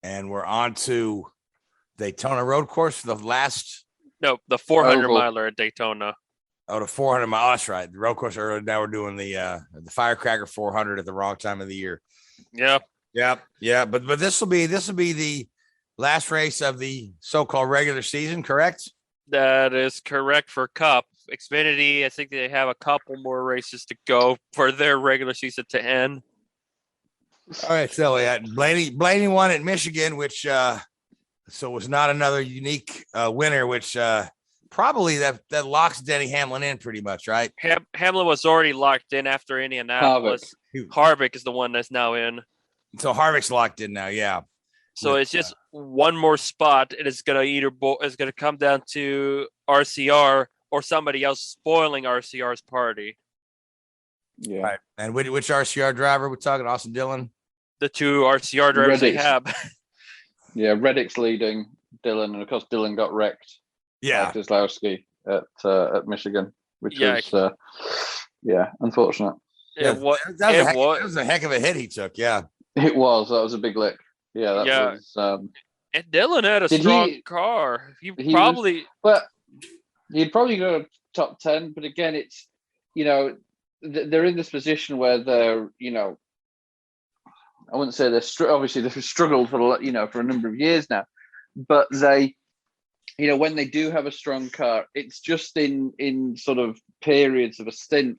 and we're on to Daytona Road Course for the 400 miler at Daytona. Oh, the 400 mile. That's right. The road course earlier. Now we're doing the Firecracker 400 at the wrong time of the year. Yep. Yeah. But this will be the last race of the so-called regular season, correct? That is correct for Cup. Xfinity, I think they have a couple more races to go for their regular season to end. All right, so Blaney won at Michigan, which so was not another unique winner, which probably that locks Denny Hamlin in pretty much, right? Hamlin was already locked in after Indianapolis. Harvick is the one that's now in. So Harvick's locked in now, yeah. So it's just one more spot. It is going to come down to RCR or somebody else spoiling RCR's party. Yeah. Right. And which RCR driver we're talking? Austin Dillon? The 2 RCR drivers they have. Yeah, Reddick's leading Dillon, and of course Dillon got wrecked. Yeah, Keselowski at Michigan, which was unfortunate. That was a heck of a hit he took. Yeah, it was. That was a big lick. Yeah, that was. And Dillon had a strong car. He'd probably go top 10. But again, it's they're in this position where they're I wouldn't say obviously they've struggled for a number of years now, but they, when they do have a strong car, it's just in sort of periods of a stint.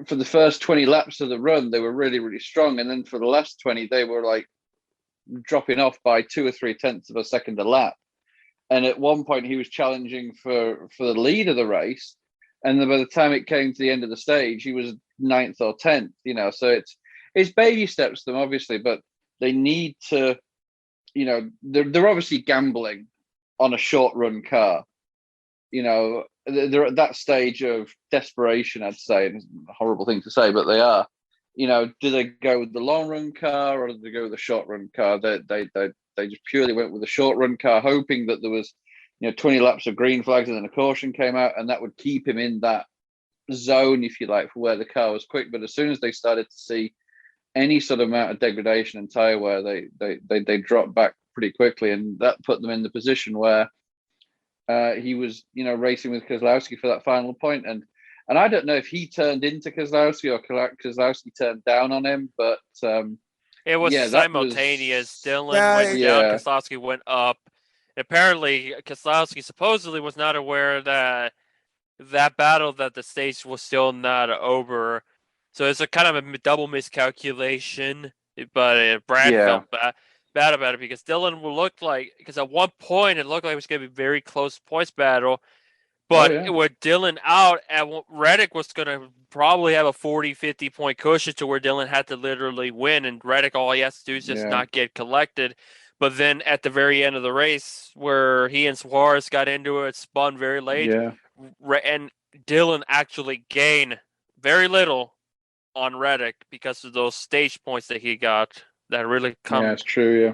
For the first 20 laps of the run, they were really, really strong, and then for the last 20, they were like dropping off by 2 or 3 tenths of a second a lap. And at one point, he was challenging for the lead of the race, and then by the time it came to the end of the stage, he was 9th or 10th. So it's baby steps to them, obviously, but they need to, they're obviously gambling on a short run car. They're at that stage of desperation, I'd say, and it's a horrible thing to say, but they are. Do they go with the long run car or do they go with the short run car? They just purely went with the short run car, hoping that there was, 20 laps of green flags and then a caution came out, and that would keep him in that zone, if you like, for where the car was quick. But as soon as they started to see any sort of amount of degradation in tire wear, they dropped back pretty quickly, and that put them in the position where he was, racing with Keselowski for that final point. And I don't know if he turned into Keselowski or Keselowski turned down on him, but it was simultaneous. Dillon went down, Keselowski went up. Apparently, Keselowski supposedly was not aware that battle, that the stage was still not over. So it's a kind of a double miscalculation, but Brad felt bad about it, because Dillon looked like, because at one point it looked like it was going to be a very close points battle, but with Dillon out, Reddick was going to probably have a 40-50 point cushion to where Dillon had to literally win, and Reddick, all he has to do is just not get collected. But then at the very end of the race, where he and Suarez got into it, spun very late, and Dylan actually gained very little on Reddick because of those stage points that he got. That really come. Yeah, it's true. Yeah.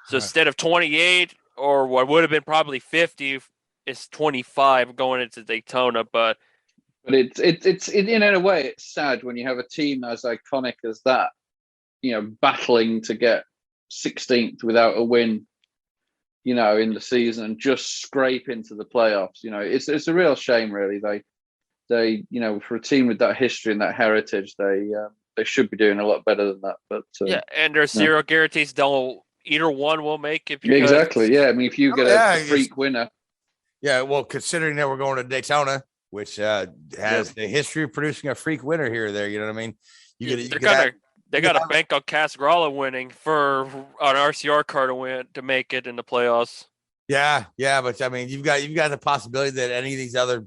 So instead of 28 or what would have been probably 50, it's 25 going into Daytona. But it's in a way it's sad when you have a team as iconic as that, battling to get 16th without a win, in the season and just scrape into the playoffs. It's a real shame, really. They for a team with that history and that heritage, they should be doing a lot better than that. But and there's zero guarantees they'll either one will make it. Exactly. Yeah, I mean, if you get a freak winner. Yeah, well, considering that we're going to Daytona, which has the history of producing a freak winner here or there, you know what I mean? They got to bank on Casgralla winning for an RCR car to make it in the playoffs. Yeah, but I mean, you've got the possibility that any of these other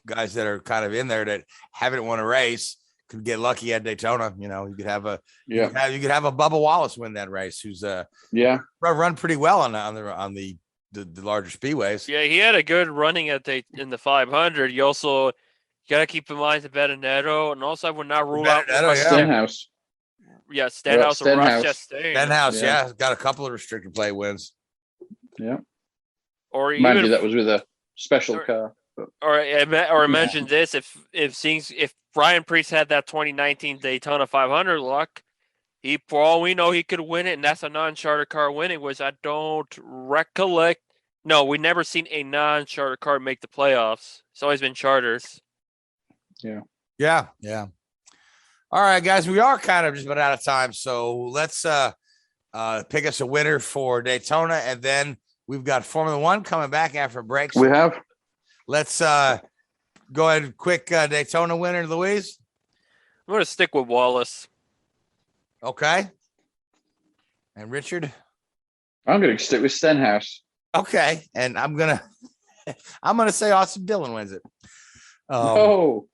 guys that are kind of in there that haven't won a race could get lucky at Daytona. You could have you could have a Bubba Wallace win that race, who's run pretty well on the larger speedways. Yeah, he had a good running in the 500. You also got to keep in mind the Benedetto, and also I would not rule out Stenhouse. Yeah, Stenhouse or Ross Chastain. Stenhouse, got a couple of restricted play wins. Yeah, or mind you, that was with a special car. Or imagine this: if Brian Priest had that 2019 Daytona 500 luck, for all we know, he could win it, and that's a non-charter car winning. Which I don't recollect. No, we've never seen a non-charter car make the playoffs. It's always been charters. Yeah. All right, guys, we are kind of just about out of time, so let's pick us a winner for Daytona, and then we've got Formula One coming back after breaks. We have. Let's go ahead. Quick Daytona winner, Louise. I'm going to stick with Wallace. Okay. And Richard? I'm going to stick with Stenhouse. Okay. And I'm going to say Austin Dillon wins it. Oh,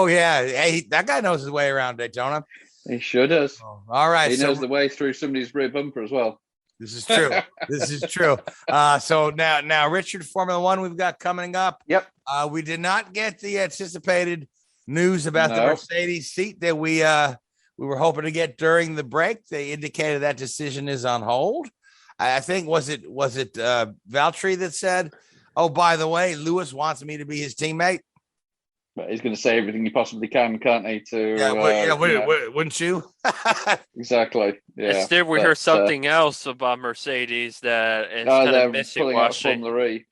yeah. Hey, that guy knows his way around Daytona. He sure does. All right. He knows the way through somebody's rear bumper as well. This is true. So now, Richard, Formula One we've got coming up. Yep. We did not get the anticipated news about the Mercedes seat that we were hoping to get during the break. They indicated that decision is on hold. I think was it Valtteri that said, "Oh, by the way, Lewis wants me to be his teammate." But he's going to say everything he possibly can, can't he? Wouldn't you? Exactly. Yeah. Instead, we heard something else about Mercedes that is kind of pulling out of Formula E.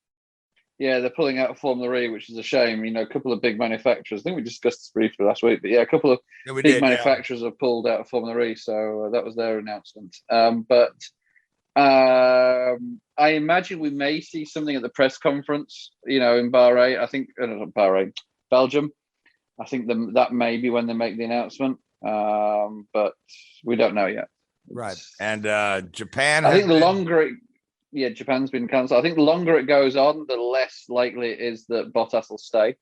Yeah, they're pulling out of Formula E, which is a shame. A couple of big manufacturers. I think we discussed this briefly last week, but a couple of big manufacturers have pulled out of Formula E, so that was their announcement. But I imagine we may see something at the press conference. In Bahrain. I think not Bahrain. Belgium. I think that may be when they make the announcement, but we don't know yet. Right. And Japan. I think the longer Japan's been cancelled. I think the longer it goes on, the less likely it is that Bottas will stay.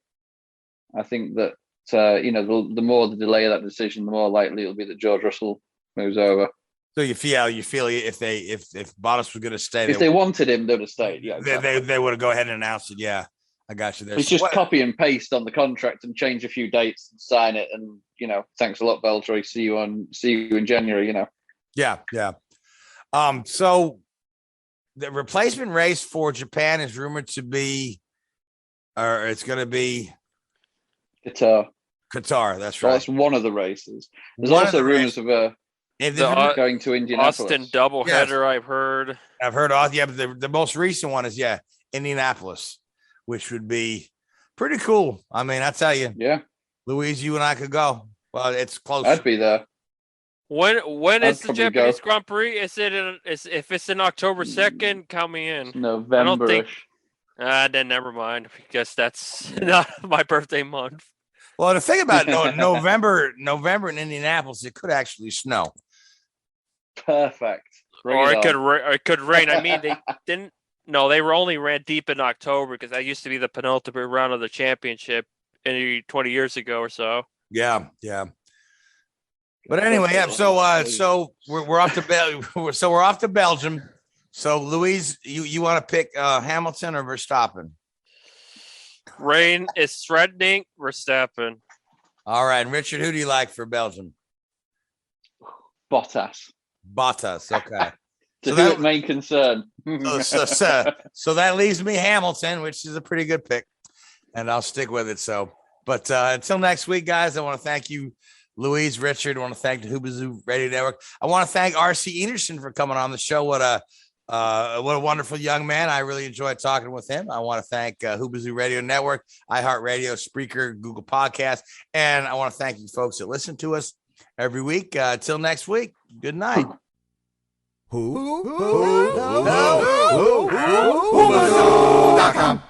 I think that the more the delay of that decision, the more likely it'll be that George Russell moves over. So you feel if Bottas was going to stay, if they wanted him, they would have stayed. Yeah, exactly. they would have go ahead and announced it. Yeah. I got you there. It's just copy and paste on the contract and change a few dates and sign it. And, thanks a lot, Valtteri. See you in January, Yeah. So the replacement race for Japan is rumored to be, or it's going to be Qatar. That's right. Well, that's one of the races. There's also rumors of going to Indianapolis. Austin doubleheader, yes. I've heard. But the most recent one is, Indianapolis, which would be pretty cool. I mean, I tell you, Louise, you and I could go. Well, it's close. I'd be there. When is the Japanese Grand Prix? If it's in October 2nd, count me in. November. I don't think. Then never mind, because that's not my birthday month. Well, the thing about November in Indianapolis, it could actually snow. Perfect. It could rain. I mean, they didn't. No, they were only ran deep in October because that used to be the penultimate round of the championship 20 years ago or so. Yeah. But anyway, yeah. So we're off to Belgium. So Louise, you want to pick Hamilton or Verstappen? Rain is threatening Verstappen. All right, and Richard, who do you like for Belgium? Bottas. Okay. To whom it may concern. So that leaves me Hamilton, which is a pretty good pick, and I'll stick with it. So, but until next week, guys, I want to thank you, Louise, Richard. I want to thank the Hoobazoo Radio Network. I want to thank RC Enerson for coming on the show. What a wonderful young man. I really enjoyed talking with him. I want to thank Hoobazoo Radio Network, iHeartRadio, Spreaker, Google Podcasts, and I want to thank you folks that listen to us every week. Till next week, good night. Hoobazoo.com.